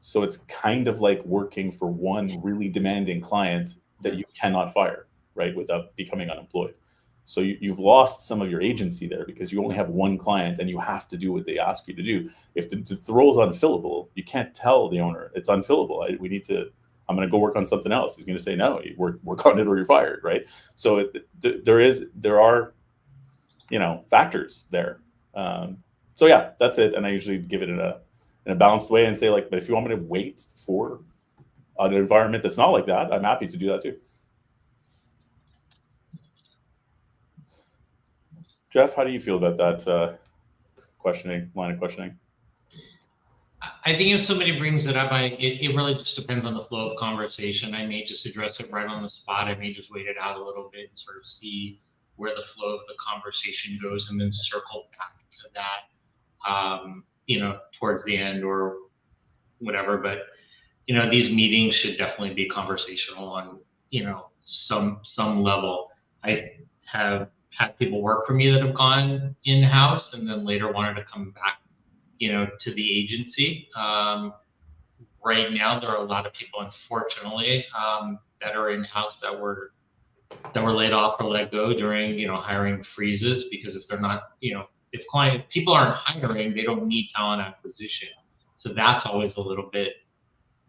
So it's kind of like working for one really demanding client that you cannot fire, right, without becoming unemployed. So you've lost some of your agency there because you only have one client and you have to do what they ask you to do. If the role's unfillable, you can't tell the owner it's unfillable. I'm going to go work on something else. He's going to say, no, you work on it or you're fired, right? So there are, factors there. So yeah, that's it. And I usually give it in a balanced way and say, like, but if you want me to wait for an environment that's not like that, I'm happy to do that too. Jeff, how do you feel about that line of questioning? I think if somebody brings it up, it really just depends on the flow of conversation. I may just address it right on the spot. I may just wait it out a little bit and sort of see where the flow of the conversation goes, and then circle back to that, towards the end or whatever. But, these meetings should definitely be conversational on, some level. I have had people work for me that have gone in-house and then later wanted to come back, to the agency. Right now, there are a lot of people, unfortunately, that are in-house that were laid off or let go during, hiring freezes, because if they're not, if people aren't hiring, they don't need talent acquisition. So that's always a little bit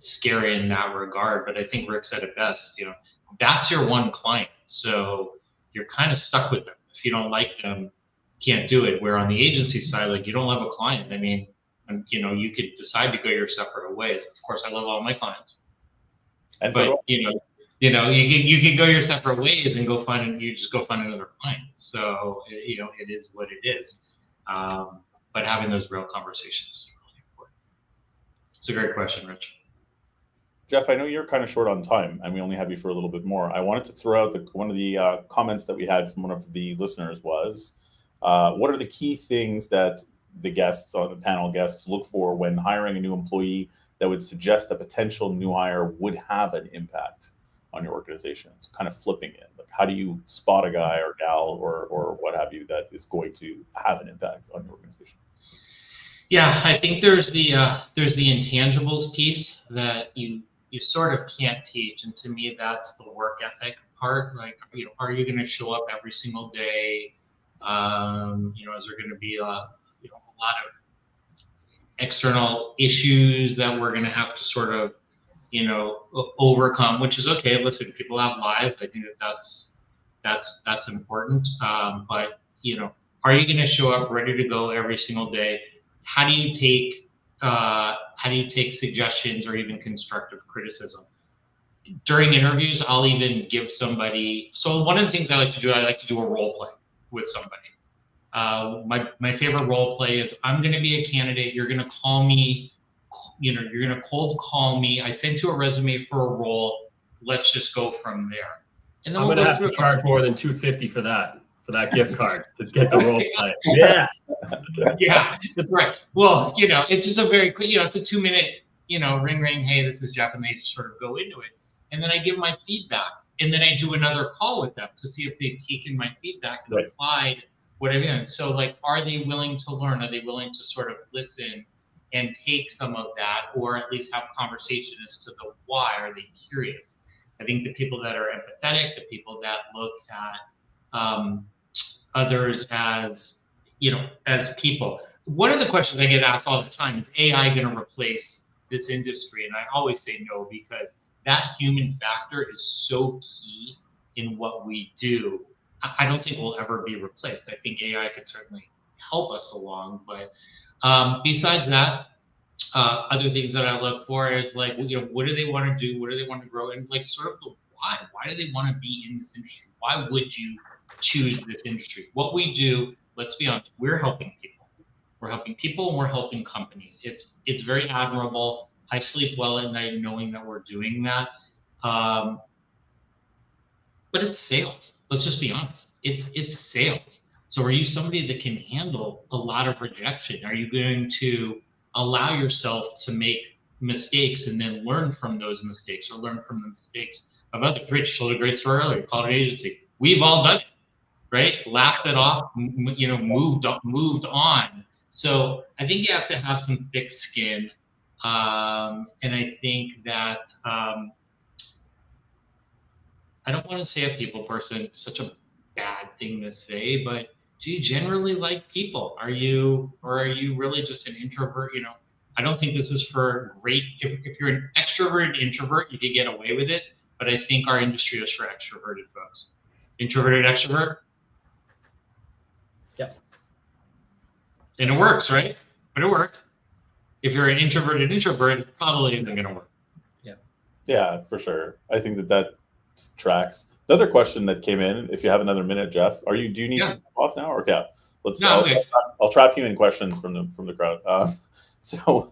scary in that regard. But I think Rick said it best. That's your one client, so you're kind of stuck with them. If you don't like them, you can't do it. Where on the agency side, like, you don't have a client. I mean, you could decide to go your separate ways. Of course, I love all my clients, And but so, you can go your separate ways and you just go find another client. So it is what it is. But having those real conversations is really important. It's a great question, Rich. Jeff, I know you're kind of short on time, and we only have you for a little bit more. I wanted to throw out one of the comments that we had from one of the listeners was, what are the key things that the guests on the panel guests look for when hiring a new employee that would suggest a potential new hire would have an impact on your organization? So kind of flipping it. Like, how do you spot a guy or gal or what have you that is going to have an impact on your organization? Yeah, I think there's the intangibles piece that you sort of can't teach, and to me, that's the work ethic part. Like, are you going to show up every single day? Is there going to be a lot of external issues that we're going to have to sort of overcome, which is okay. Listen, people have lives. I think that's important. But are you going to show up ready to go every single day? How do you take suggestions or even constructive criticism? During interviews, I'll even give somebody. So one of the things I like to do a role play with somebody. My favorite role play is, I'm going to be a candidate. You're going to call me. You're going to cold call me. I sent you a resume for a role. Let's just go from there. And then I'm going to have to charge more than $250 for that gift card to get the role play. Yeah. Yeah, that's right. Well, it's just a very quick, it's a 2-minute, ring, ring. Hey, this is Jeff, and they just sort of go into it. And then I give my feedback, and then I do another call with them to see if they've taken my feedback and applied what I've done. So, like, are they willing to learn? Are they willing to sort of listen and take some of that, or at least have conversation as to the why? Are they curious? I think the people that are empathetic, the people that look at others as people. One of the questions I get asked all the time is, AI going to replace this industry? And I always say no, because that human factor is so key in what we do. I don't think we'll ever be replaced. I think AI could certainly help us along, but besides that, other things that I look for is, like, what do they want to do? What do they want to grow? And, like, sort of the why. Why do they want to be in this industry? Why would you choose this industry? What we do, let's be honest, we're helping people. We're helping people, and we're helping companies. It's very admirable. I sleep well at night knowing that we're doing that. But it's sales. Let's just be honest. It's sales. So are you somebody that can handle a lot of rejection? Are you going to allow yourself to make mistakes and then learn from those mistakes, or learn from the mistakes of others? Rich told a great story earlier. Called an agency. We've all done it, right? Laughed it off. Moved on. So I think you have to have some thick skin, and I think that. I don't want to say a people person, such a bad thing to say, but do you generally like people? Or are you really just an introvert? I don't think this is for great. If you're an extroverted introvert, you could get away with it. But I think our industry is for extroverted folks. Introverted extrovert. Yeah. And it works, right? But it works. If you're an introverted introvert, it probably isn't going to work. Yeah. Yeah, for sure. I think that tracks. Another question that came in, if you have another minute, Jeff, do you need to jump off now, or I'll trap you in questions from the crowd. So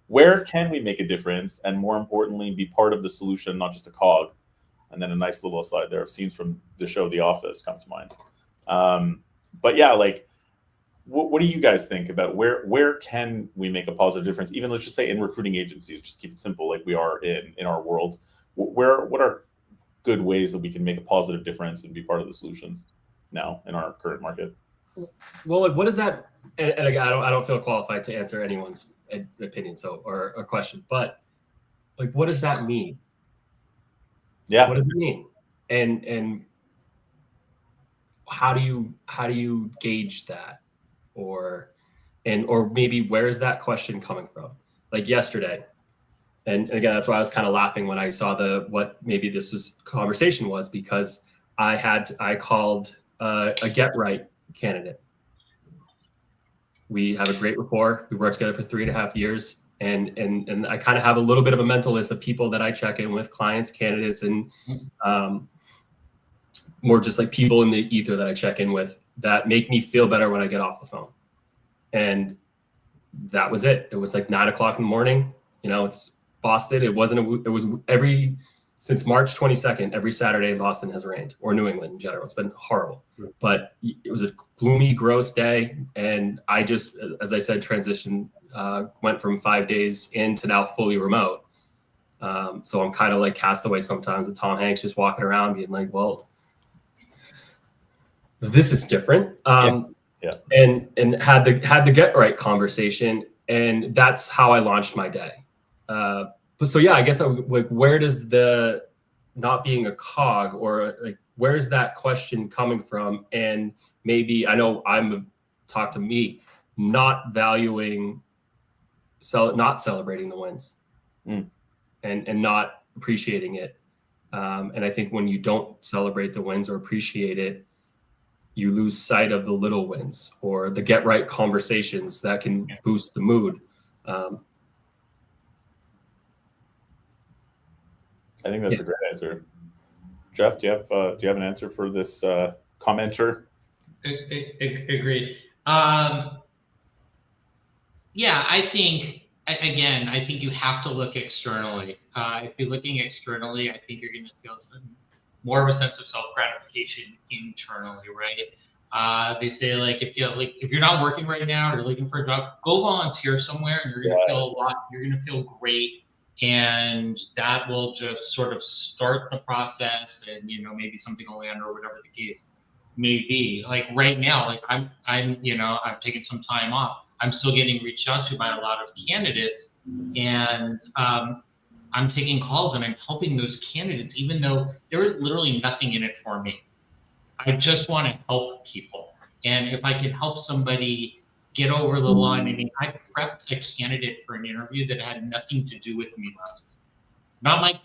where can we make a difference, and more importantly, be part of the solution, not just a cog? And then a nice little slide there of scenes from the show The Office come to mind. But yeah, like, what do you guys think about where can we make a positive difference? Even, let's just say, in recruiting agencies, just keep it simple, like we are in our world. What are good ways that we can make a positive difference and be part of the solutions now in our current market? Well, like, what is that? And again, I don't feel qualified to answer anyone's opinion, or question, but, like, what does that mean? Yeah. What does it mean? And how do you gauge that? Or maybe, where is that question coming from? Like, yesterday, And again, that's why I was kind of laughing when I saw what maybe this was conversation was, because I called a get right candidate. We have a great rapport. We worked together for 3.5 years. And I kind of have a little bit of a mental list of people that I check in with, clients, candidates, and more just like people in the ether that I check in with that make me feel better when I get off the phone. And that was it. It was like 9 o'clock in the morning. It's Boston. It was since March 22nd, every Saturday in Boston has rained, or New England in general. It's been horrible, but it was a gloomy, gross day. And I just, as I said, went from 5 days in to now fully remote. So I'm kind of like Castaway sometimes with Tom Hanks, just walking around being like, well, this is different. And had the get right conversation. And that's how I launched my day. So yeah, I guess like, where does the not being a cog, or like, where's that question coming from? And maybe I know talk to me, not valuing, not celebrating the wins, and not appreciating it. And I think when you don't celebrate the wins or appreciate it, you lose sight of the little wins or the get right conversations that can boost the mood. I think that's a great answer. Jeff, do you have an answer for this commenter? Agreed. Yeah, I think you have to look externally. If you're looking externally, I think you're going to feel more of a sense of self-gratification internally, right? They say like if you're not working right now or you're looking for a job, go volunteer somewhere, and you're going to feel you're going to feel great. And that will just sort of start the process, and maybe something will land or whatever the case may be. Like right now, like I'm I've taken some time off. I'm still getting reached out to by a lot of candidates, and I'm taking calls and I'm helping those candidates, even though there is literally nothing in it for me. I just want to help people, and if I can help somebody get over the line. I mean, I prepped a candidate for an interview that had nothing to do with me last week. Not my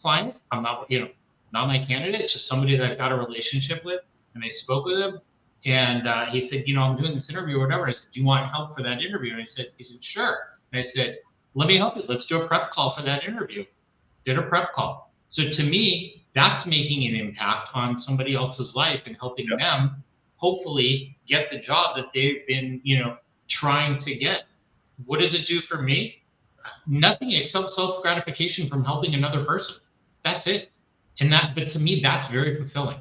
client. I'm not not my candidate. It's just somebody that I've got a relationship with, and I spoke with him, and he said, I'm doing this interview or whatever. And I said, do you want help for that interview? And he said, sure. And I said, let me help you. Let's do a prep call for that interview. Did a prep call. So to me, that's making an impact on somebody else's life and helping them hopefully get the job that they've been, trying to get. What does it do for me? Nothing except self-gratification from helping another person. That's it. But to me, that's very fulfilling.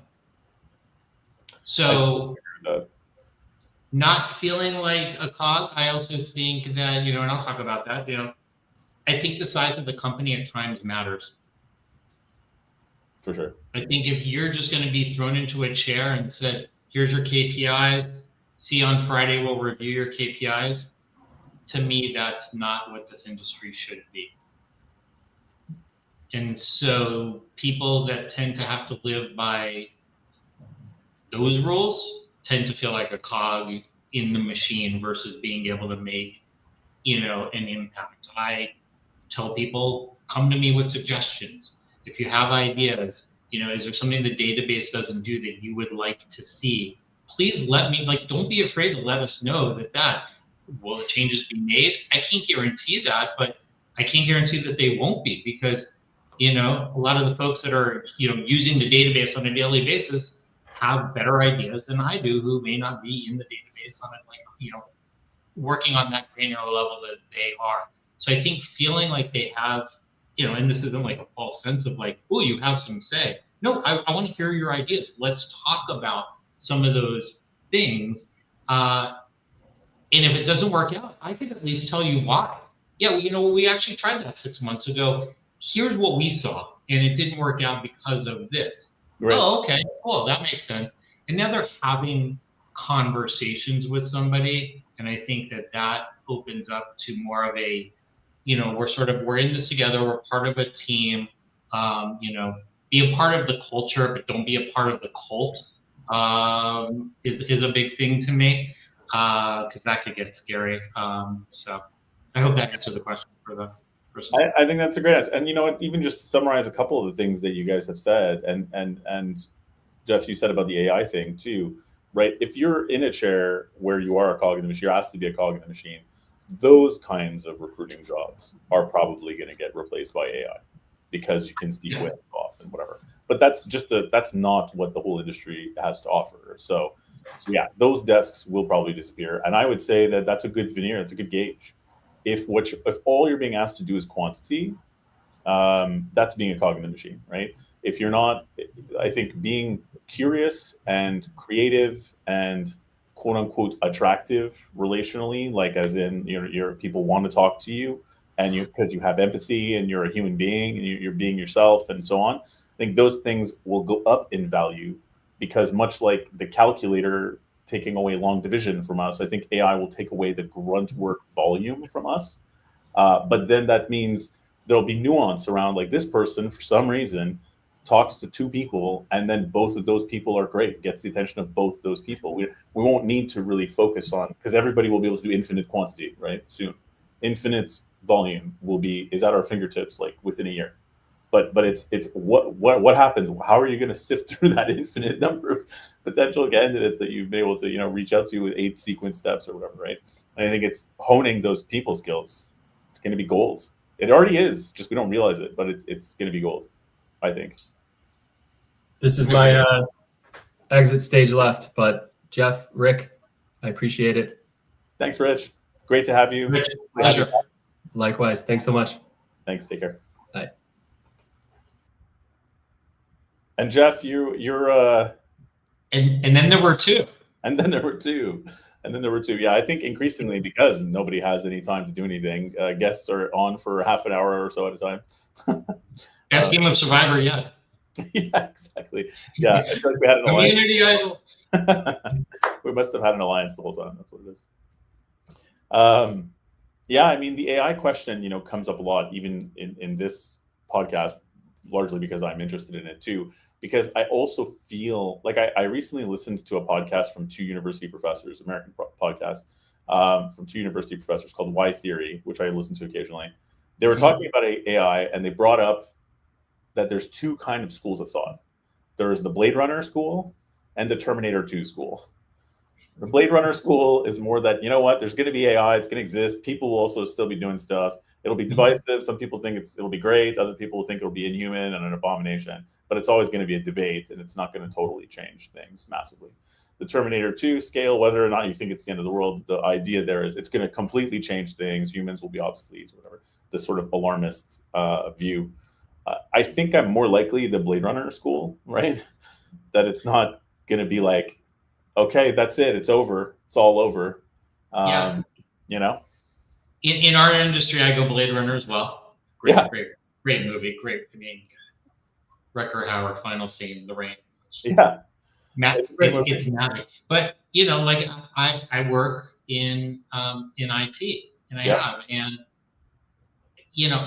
So not feeling like a cog, I also think that, and I'll talk about that, I think the size of the company at times matters. For sure. I think if you're just going to be thrown into a chair and said, here's your KPIs, see you on Friday, we'll review your KPIs. To me, that's not what this industry should be. And so people that tend to have to live by those rules tend to feel like a cog in the machine versus being able to make, an impact. I tell people, come to me with suggestions. If you have ideas, is there something the database doesn't do that you would like to see? Please let me, don't be afraid to let us know that will changes be made. I can't guarantee that, but I can't guarantee that they won't be, because, a lot of the folks that are, using the database on a daily basis have better ideas than I do, who may not be in the database on it, working on that granular level that they are. So I think feeling like they have, and this isn't like a false sense of like, oh, you have some say. No, I want to hear your ideas. Let's talk about some of those things. And if it doesn't work out, I could at least tell you why. Yeah, we actually tried that 6 months ago. Here's what we saw, and it didn't work out because of this. Right. Oh, okay, cool, that makes sense. And now they're having conversations with somebody, and I think that opens up to more of a, we're in this together, we're part of a team, be a part of the culture, but don't be a part of the cult, is a big thing to me, because that could get scary. So I hope that answered the question for personally. I think that's a great answer. And you know what? Even just to summarize a couple of the things that you guys have said, and Jeff, you said about the AI thing too, right? If you're in a chair where you are a cog in the machine, you're asked to be a cog in the machine, those kinds of recruiting jobs are probably going to get replaced by AI because you can see wins off and whatever. But that's not what the whole industry has to offer. So yeah, those desks will probably disappear. And I would say that that's a good veneer. It's a good gauge. If all you're being asked to do is quantity, that's being a cog in the machine, right? If you're not, I think being curious and creative and quote unquote attractive relationally, like as in your people want to talk to you, and because you have empathy and you're a human being and you're being yourself and so on. I think those things will go up in value because much like the calculator taking away long division from us, I think AI will take away the grunt work volume from us. But then that means there'll be nuance around, like, this person for some reason talks to two people and then both of those people are great, gets the attention of both those people. We won't need to really focus on, because everybody will be able to do infinite quantity, right? Soon. Infinite volume is at our fingertips like within a year. But it's what happens? How are you going to sift through that infinite number of potential candidates that you've been able to reach out to with 8 sequence steps or whatever, right? And I think it's honing those people skills. It's going to be gold. It already is, just we don't realize it, but it's going to be gold, I think. This is my exit stage left, but Jeff, Rick, I appreciate it. Thanks, Rich. Great to have you. Rich, pleasure. Likewise. Thanks so much. Thanks. Take care. Bye. And Jeff, you're and then there were two. And then there were two. Yeah, I think increasingly, because nobody has any time to do anything, guests are on for half an hour or so at a time. Best game of Survivor yet. Yeah, exactly. Yeah, I feel like we had an Community idol. We must have had an alliance the whole time. That's what it is. Yeah, I mean, the AI question, comes up a lot, even in this podcast, largely because I'm interested in it too. Because I also feel like I recently listened to a podcast from two university professors, American podcast, from two university professors called Y Theory, which I listen to occasionally. They were talking about AI, and they brought up that there's two kind of schools of thought. There's the Blade Runner school and the Terminator 2 school. The Blade Runner school is more that, there's going to be AI, it's going to exist. People will also still be doing stuff. It'll be divisive. Some people think it'll be great. Other people think it'll be inhuman and an abomination. But it's always going to be a debate, and it's not going to totally change things massively. The Terminator 2 scale, whether or not you think it's the end of the world, the idea there is it's going to completely change things. Humans will be obsolete, or whatever. The sort of alarmist view. I think I'm more likely the Blade Runner school, right? That it's not going to be like, okay, that's it. It's over. It's all over. Yeah. In our industry, I go Blade Runner as well. Great movie. Great. I mean, Rutger Hauer, final scene, the rain. Yeah. It's magic. But like I work in IT, and I have, and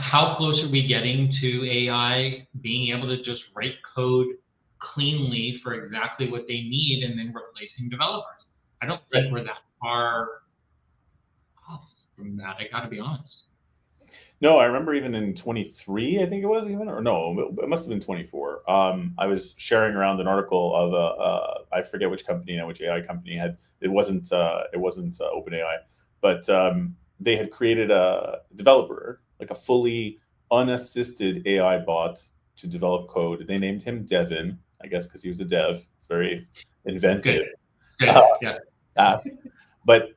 how close are we getting to AI being able to just write code cleanly for exactly what they need and then replacing developers? I don't think we're that far off from that. I got to be honest. No, I remember even in 23, I think it was or no, it must have been 24. I was sharing around an article of I forget which company, which AI company it wasn't OpenAI, but they had created a developer, like a fully unassisted AI bot to develop code. They named him Devin, I guess, because he was a dev, very inventive. Good. Yeah. But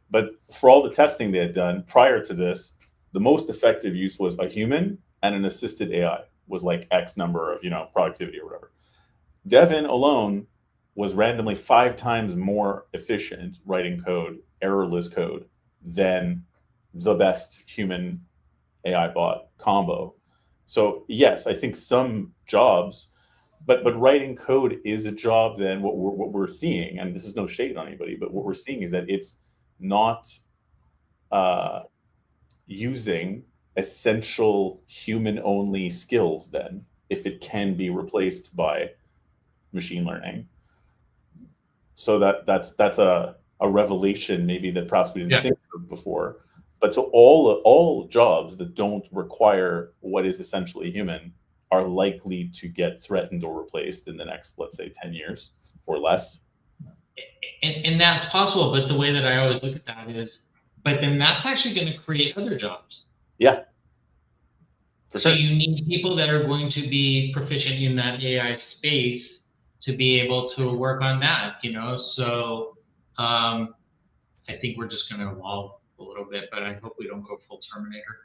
for all the testing they had done prior to this, the most effective use was a human and an assisted AI was like X number of, productivity or whatever. Devin alone was randomly 5 times more efficient writing code, errorless code, than the best human AI bot combo. So yes, I think some jobs, but writing code is a job. Then what we're seeing, and this is no shade on anybody, but what we're seeing is that it's not using essential human-only skills then, if it can be replaced by machine learning. So that's a revelation maybe that perhaps we didn't think of before. But so all jobs that don't require what is essentially human are likely to get threatened or replaced in the next, let's say, 10 years or less. And that's possible, but the way that I always look at that is, but then that's actually going to create other jobs. Yeah. For So sure. you need people that are going to be proficient in that AI space to be able to work on that, you know? So I think we're just going to evolve a little bit, but I hope we don't go full Terminator.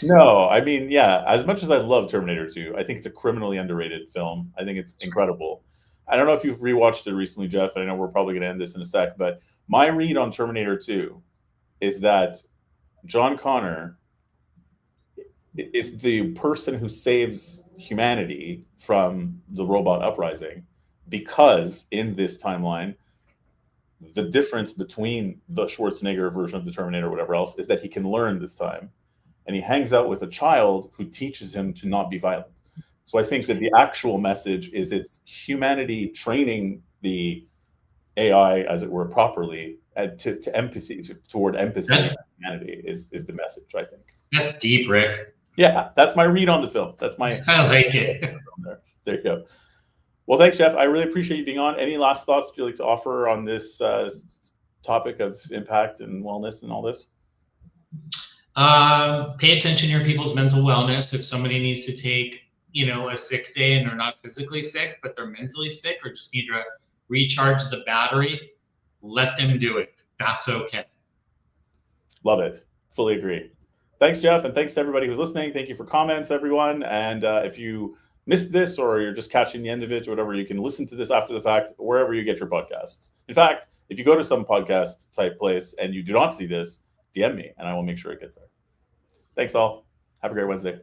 No, I mean, yeah, as much as I love Terminator 2, I think it's a criminally underrated film. I think it's incredible. I don't know if you've rewatched it recently, Jeff. I know we're probably going to end this in a sec, but my read on Terminator 2 is that John Connor is the person who saves humanity from the robot uprising, because in this timeline, the difference between the Schwarzenegger version of the Terminator or whatever else is that he can learn this time. And he hangs out with a child who teaches him to not be violent. So I think that the actual message is it's humanity training the AI, as it were, properly to empathy, toward empathy and humanity is the message, I think. That's deep, Rick. Yeah, that's my read on the film. That's my. I like it. There you go. Well, thanks, Jeff. I really appreciate you being on. Any last thoughts you'd like to offer on this topic of impact and wellness and all this? Pay attention to your people's mental wellness. If somebody needs to take, you know, a sick day and they're not physically sick, but they're mentally sick or just need to recharge the battery, let them do it. That's okay. Love it. Fully agree. Thanks, Jeff. And thanks to everybody who's listening. Thank you for comments, everyone. And if you missed this or you're just catching the end of it or whatever, you can listen to this after the fact, wherever you get your podcasts. In fact, if you go to some podcast type place and you do not see this, DM me and I will make sure it gets there. Thanks all. Have a great Wednesday.